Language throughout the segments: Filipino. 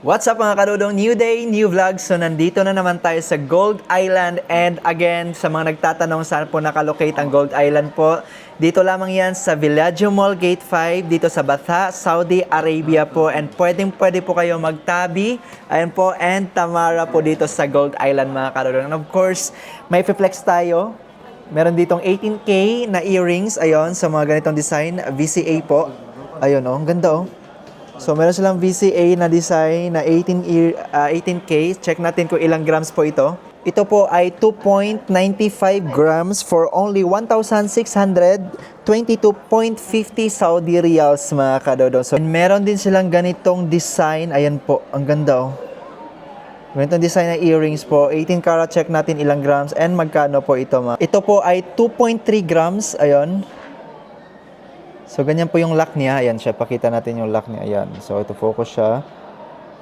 What's up mga kadudong? New day, new vlog. So nandito na naman tayo sa Gold Island. And again, sa mga nagtatanong saan po nakalocate ang Gold Island po, dito lamang yan sa Villaggio Mall Gate 5, dito sa Batha, Saudi Arabia po. And pwede po kayo magtabi, ayan po, and Tamara po dito sa Gold Island mga kadudong. And of course, may flex tayo. Meron ditong 18K na earrings, ayon, sa mga ganitong design, VCA po. Ayun oh, ang ganda oh. So, meron silang VCA na design na 18K. Check natin kung ilang grams po ito. Ito po ay 2.95 grams for only 1,622.50 Saudi Riyals, mga kadodo. So, meron din silang ganitong design. Ayan po, ang ganda oh. Ganitong design na earrings po. 18 karat, check natin ilang grams and magkano po ito, mga. Ito po ay 2.3 grams. Ayan. So, ganyan po yung lock niya. Ayan siya. Pakita natin yung lock niya. Ayan. So, ito focus siya.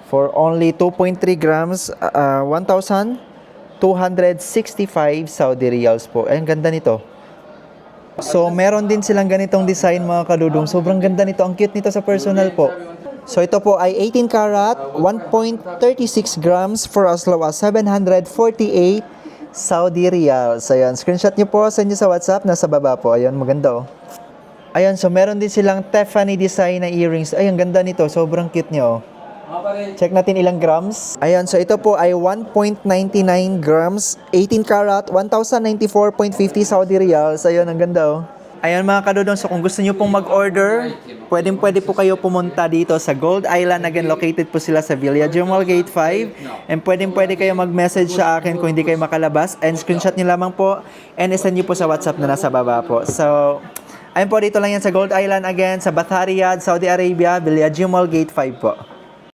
For only 2.3 grams, 1,265 Saudi Riyals po. Ayan, ganda nito. So, meron din silang ganitong design, mga kadudong. Sobrang ganda nito. Ang cute nito sa personal po. So, ito po ay 18 karat, 1.36 grams for as low as 748 Saudi Riyals. Ayan. Screenshot nyo po. Send nyo sa WhatsApp. Nasa baba po. Ayan, maganda oh. Ayan, so meron din silang Tiffany design na earrings. Ay, ang ganda nito. Sobrang cute nyo. Check natin ilang grams. Ayan, so ito po ay 1.99 grams, 18 karat, 1,094.50 Saudi Riyals. Ayan, ang ganda oh. Ayan mga kadodong, so kung gusto nyo pong mag-order, pwede po kayo pumunta dito sa Gold Island. Again, located po sila sa Villaggio Mall Gate 5. And pwede kayo mag-message sa akin kung hindi kayo makalabas. And screenshot nyo lamang po. And isend nyo po sa WhatsApp na nasa baba po. So, ayun po, dito lang yan sa Gold Island again, sa Batha, Riyadh, Saudi Arabia, Villaggio Mall Gate 5 po.